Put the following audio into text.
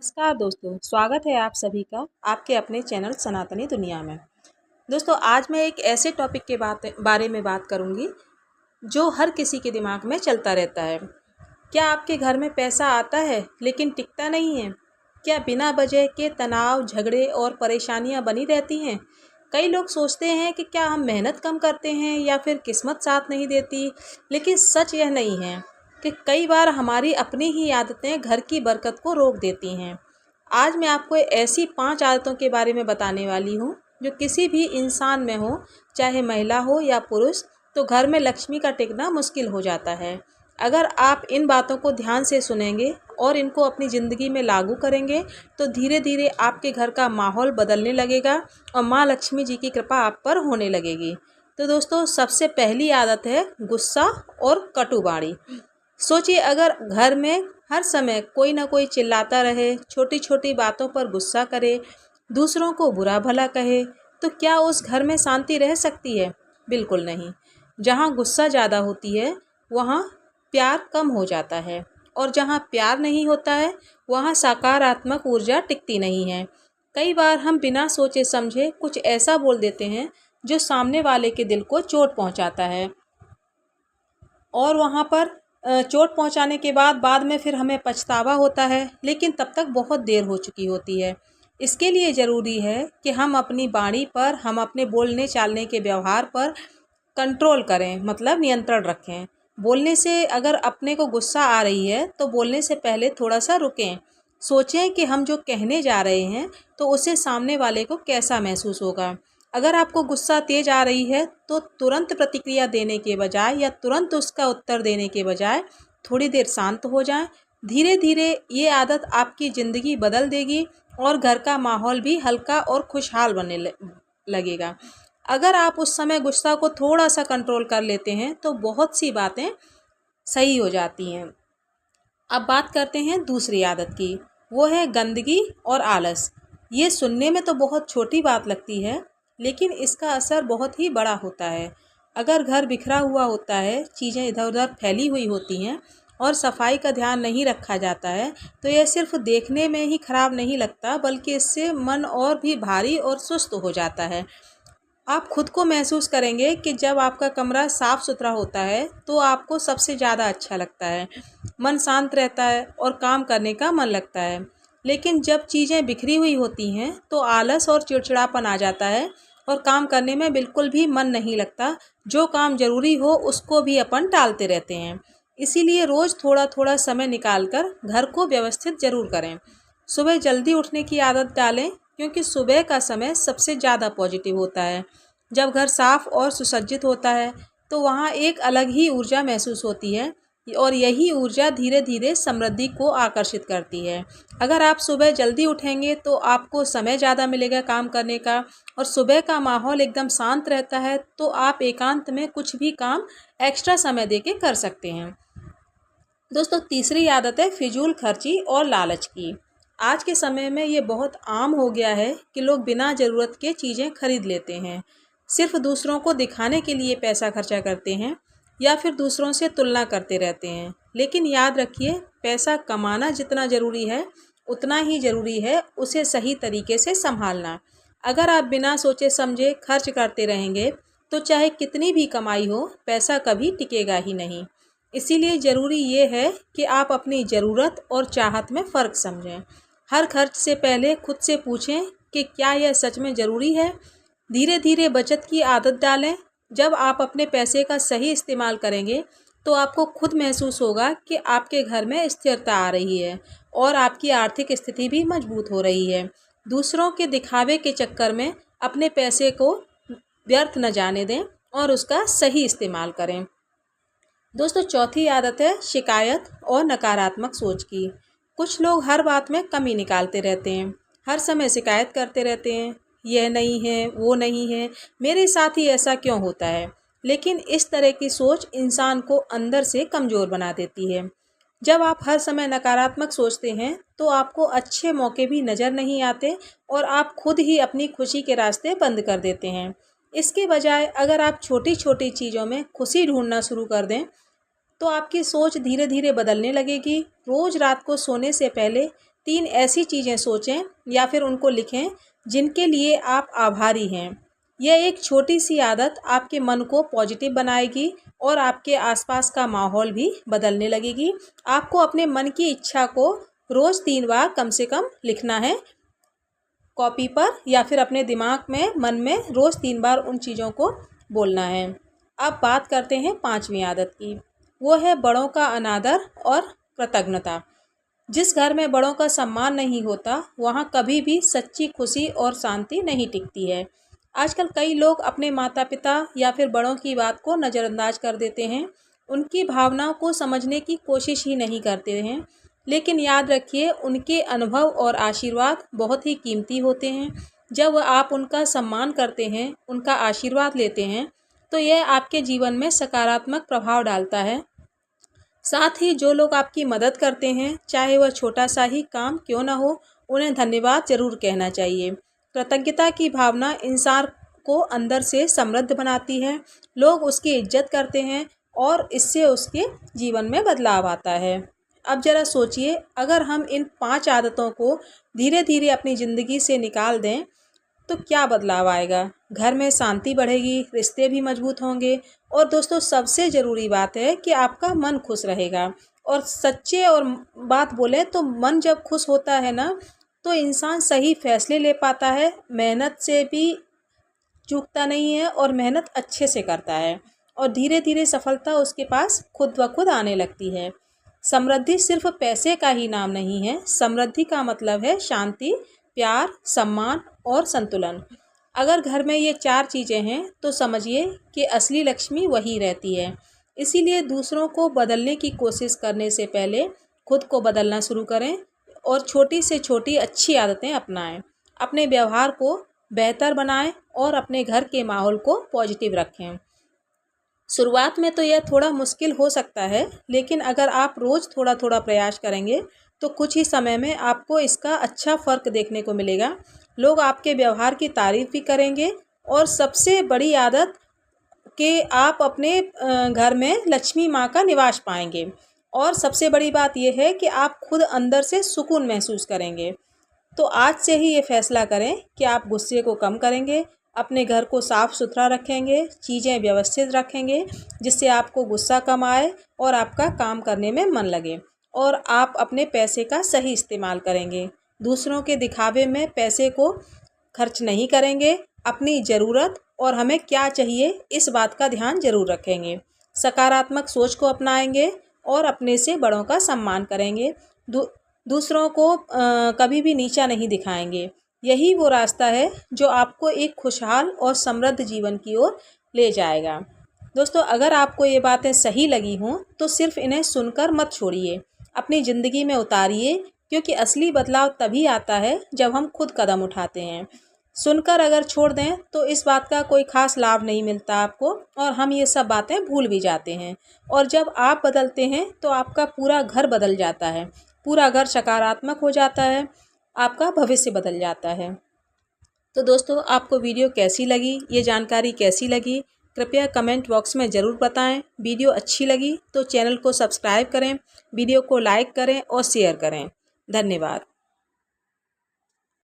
नमस्कार दोस्तों, स्वागत है आप सभी का आपके अपने चैनल सनातनी दुनिया में। दोस्तों, आज मैं एक ऐसे टॉपिक के बारे में बात करूंगी जो हर किसी के दिमाग में चलता रहता है। क्या आपके घर में पैसा आता है लेकिन टिकता नहीं है? क्या बिना वजह के तनाव, झगड़े और परेशानियां बनी रहती हैं? कई लोग सोचते हैं कि क्या हम मेहनत कम करते हैं या फिर किस्मत साथ नहीं देती, लेकिन सच यह नहीं है कि कई बार हमारी अपनी ही आदतें घर की बरकत को रोक देती हैं। आज मैं आपको ऐसी 5 आदतों के बारे में बताने वाली हूँ जो किसी भी इंसान में हो, चाहे महिला हो या पुरुष, तो घर में लक्ष्मी का टिकना मुश्किल हो जाता है। अगर आप इन बातों को ध्यान से सुनेंगे और इनको अपनी ज़िंदगी में लागू करेंगे तो धीरे धीरे आपके घर का माहौल बदलने लगेगा और माँ लक्ष्मी जी की कृपा आप पर होने लगेगी। तो दोस्तों, सबसे पहली आदत है गुस्सा और कटुबाणी। सोचिए, अगर घर में हर समय कोई ना कोई चिल्लाता रहे, छोटी छोटी बातों पर गुस्सा करे, दूसरों को बुरा भला कहे, तो क्या उस घर में शांति रह सकती है? बिल्कुल नहीं। जहाँ गुस्सा ज़्यादा होती है वहाँ प्यार कम हो जाता है, और जहाँ प्यार नहीं होता है वहाँ सकारात्मक ऊर्जा टिकती नहीं है। कई बार हम बिना सोचे समझे कुछ ऐसा बोल देते हैं जो सामने वाले के दिल को चोट पहुँचाता है, और वहाँ पर चोट पहुँचाने के बाद में फिर हमें पछतावा होता है, लेकिन तब तक बहुत देर हो चुकी होती है। इसके लिए ज़रूरी है कि हम अपनी वाणी पर, हम अपने बोलने चालने के व्यवहार पर कंट्रोल करें, मतलब नियंत्रण रखें। बोलने से अगर अपने को गुस्सा आ रही है तो बोलने से पहले थोड़ा सा रुकें, सोचें कि हम जो कहने जा रहे हैं तो उसे सामने वाले को कैसा महसूस होगा। अगर आपको गुस्सा तेज आ रही है तो तुरंत प्रतिक्रिया देने के बजाय या तुरंत उसका उत्तर देने के बजाय थोड़ी देर शांत हो जाएं। धीरे धीरे ये आदत आपकी ज़िंदगी बदल देगी और घर का माहौल भी हल्का और खुशहाल बनने लगेगा। अगर आप उस समय गुस्सा को थोड़ा सा कंट्रोल कर लेते हैं तो बहुत सी बातें सही हो जाती हैं। अब बात करते हैं दूसरी आदत की, वो है गंदगी और आलस। ये सुनने में तो बहुत छोटी बात लगती है, लेकिन इसका असर बहुत ही बड़ा होता है। अगर घर बिखरा हुआ होता है, चीज़ें इधर उधर फैली हुई होती हैं और सफाई का ध्यान नहीं रखा जाता है, तो यह सिर्फ देखने में ही खराब नहीं लगता, बल्कि इससे मन और भी भारी और सुस्त हो जाता है। आप खुद को महसूस करेंगे कि जब आपका कमरा साफ़ सुथरा होता है तो आपको सबसे ज़्यादा अच्छा लगता है, मन शांत रहता है और काम करने का मन लगता है। लेकिन जब चीज़ें बिखरी हुई होती हैं तो आलस और चिड़चिड़ापन आ जाता है और काम करने में बिल्कुल भी मन नहीं लगता। जो काम ज़रूरी हो उसको भी अपन टालते रहते हैं। इसीलिए रोज़ थोड़ा थोड़ा समय निकाल कर घर को व्यवस्थित ज़रूर करें। सुबह जल्दी उठने की आदत डालें, क्योंकि सुबह का समय सबसे ज़्यादा पॉजिटिव होता है। जब घर साफ और सुसज्जित होता है तो वहाँ एक अलग ही ऊर्जा महसूस होती है, और यही ऊर्जा धीरे धीरे समृद्धि को आकर्षित करती है। अगर आप सुबह जल्दी उठेंगे तो आपको समय ज़्यादा मिलेगा काम करने का, और सुबह का माहौल एकदम शांत रहता है तो आप एकांत में कुछ भी काम एक्स्ट्रा समय दे के कर सकते हैं। दोस्तों, तीसरी आदत है फिजूल खर्ची और लालच की। आज के समय में ये बहुत आम हो गया है कि लोग बिना ज़रूरत के चीज़ें खरीद लेते हैं, सिर्फ दूसरों को दिखाने के लिए पैसा खर्चा करते हैं या फिर दूसरों से तुलना करते रहते हैं। लेकिन याद रखिए, पैसा कमाना जितना ज़रूरी है उतना ही ज़रूरी है उसे सही तरीके से संभालना। अगर आप बिना सोचे समझे खर्च करते रहेंगे तो चाहे कितनी भी कमाई हो, पैसा कभी टिकेगा ही नहीं। इसीलिए ज़रूरी ये है कि आप अपनी ज़रूरत और चाहत में फ़र्क समझें। हर खर्च से पहले खुद से पूछें कि क्या यह सच में ज़रूरी है। धीरे धीरे बचत की आदत डालें। जब आप अपने पैसे का सही इस्तेमाल करेंगे तो आपको खुद महसूस होगा कि आपके घर में स्थिरता आ रही है और आपकी आर्थिक स्थिति भी मजबूत हो रही है। दूसरों के दिखावे के चक्कर में अपने पैसे को व्यर्थ न जाने दें और उसका सही इस्तेमाल करें। दोस्तों, चौथी आदत है शिकायत और नकारात्मक सोच की। कुछ लोग हर बात में कमी निकालते रहते हैं, हर समय शिकायत करते रहते हैं, यह नहीं है, वो नहीं है, मेरे साथ ही ऐसा क्यों होता है। लेकिन इस तरह की सोच इंसान को अंदर से कमज़ोर बना देती है। जब आप हर समय नकारात्मक सोचते हैं तो आपको अच्छे मौके भी नज़र नहीं आते और आप खुद ही अपनी खुशी के रास्ते बंद कर देते हैं। इसके बजाय अगर आप छोटी छोटी चीज़ों में खुशी ढूंढना शुरू कर दें तो आपकी सोच धीरे धीरे बदलने लगेगी। रोज़ रात को सोने से पहले 3 ऐसी चीज़ें सोचें या फिर उनको लिखें जिनके लिए आप आभारी हैं। यह एक छोटी सी आदत आपके मन को पॉजिटिव बनाएगी और आपके आसपास का माहौल भी बदलने लगेगी। आपको अपने मन की इच्छा को रोज़ 3 बार कम से कम लिखना है कॉपी पर या फिर अपने दिमाग में, मन में रोज़ 3 बार उन चीज़ों को बोलना है। अब बात करते हैं 5वीं आदत की। वो है बड़ों का अनादर और कृतज्ञता। जिस घर में बड़ों का सम्मान नहीं होता, वहाँ कभी भी सच्ची खुशी और शांति नहीं टिकती है। आजकल कई लोग अपने माता पिता या फिर बड़ों की बात को नज़रअंदाज कर देते हैं, उनकी भावनाओं को समझने की कोशिश ही नहीं करते हैं। लेकिन याद रखिए, उनके अनुभव और आशीर्वाद बहुत ही कीमती होते हैं। जब आप उनका सम्मान करते हैं, उनका आशीर्वाद लेते हैं, तो यह आपके जीवन में सकारात्मक प्रभाव डालता है। साथ ही जो लोग आपकी मदद करते हैं, चाहे वह छोटा सा ही काम क्यों ना हो, उन्हें धन्यवाद ज़रूर कहना चाहिए। कृतज्ञता की भावना इंसान को अंदर से समृद्ध बनाती है। लोग उसकी इज्जत करते हैं और इससे उसके जीवन में बदलाव आता है। अब ज़रा सोचिए, अगर हम इन 5 आदतों को धीरे धीरे अपनी ज़िंदगी से निकाल दें तो क्या बदलाव आएगा। घर में शांति बढ़ेगी, रिश्ते भी मजबूत होंगे और दोस्तों सबसे ज़रूरी बात है कि आपका मन खुश रहेगा। और सच्चे और बात बोलें तो मन जब खुश होता है ना, तो इंसान सही फैसले ले पाता है, मेहनत से भी चूकता नहीं है और मेहनत अच्छे से करता है और धीरे धीरे सफलता उसके पास खुद ब खुद आने लगती है। समृद्धि सिर्फ पैसे का ही नाम नहीं है। समृद्धि का मतलब है शांति, प्यार, सम्मान और संतुलन। अगर घर में ये 4 चीज़ें हैं तो समझिए कि असली लक्ष्मी वही रहती है। इसीलिए दूसरों को बदलने की कोशिश करने से पहले खुद को बदलना शुरू करें और छोटी से छोटी अच्छी आदतें अपनाएं। अपने व्यवहार को बेहतर बनाएं और अपने घर के माहौल को पॉजिटिव रखें। शुरुआत में तो यह थोड़ा मुश्किल हो सकता है, लेकिन अगर आप रोज़ थोड़ा थोड़ा प्रयास करेंगे तो कुछ ही समय में आपको इसका अच्छा फ़र्क देखने को मिलेगा। लोग आपके व्यवहार की तारीफ़ भी करेंगे और सबसे बड़ी आदत कि आप अपने घर में लक्ष्मी माँ का निवास पाएंगे। और सबसे बड़ी बात यह है कि आप खुद अंदर से सुकून महसूस करेंगे। तो आज से ही ये फैसला करें कि आप गुस्से को कम करेंगे, अपने घर को साफ़ सुथरा रखेंगे, चीज़ें व्यवस्थित रखेंगे जिससे आपको गुस्सा कम आए और आपका काम करने में मन लगे और आप अपने पैसे का सही इस्तेमाल करेंगे। दूसरों के दिखावे में पैसे को खर्च नहीं करेंगे, अपनी ज़रूरत और हमें क्या चाहिए इस बात का ध्यान ज़रूर रखेंगे। सकारात्मक सोच को अपनाएंगे और अपने से बड़ों का सम्मान करेंगे। दूसरों को कभी भी नीचा नहीं दिखाएंगे। यही वो रास्ता है जो आपको एक खुशहाल और समृद्ध जीवन की ओर ले जाएगा। दोस्तों, अगर आपको ये बातें सही लगी हों तो सिर्फ इन्हें सुनकर मत छोड़िए, अपनी ज़िंदगी में उतारिए, क्योंकि असली बदलाव तभी आता है जब हम खुद कदम उठाते हैं। सुनकर अगर छोड़ दें तो इस बात का कोई ख़ास लाभ नहीं मिलता आपको और हम ये सब बातें भूल भी जाते हैं। और जब आप बदलते हैं तो आपका पूरा घर बदल जाता है, पूरा घर सकारात्मक हो जाता है, आपका भविष्य बदल जाता है। तो दोस्तों, आपको वीडियो कैसी लगी, ये जानकारी कैसी लगी, कृपया कमेंट बॉक्स में ज़रूर बताएं। वीडियो अच्छी लगी तो चैनल को सब्सक्राइब करें, वीडियो को लाइक करें और शेयर करें। धन्यवाद।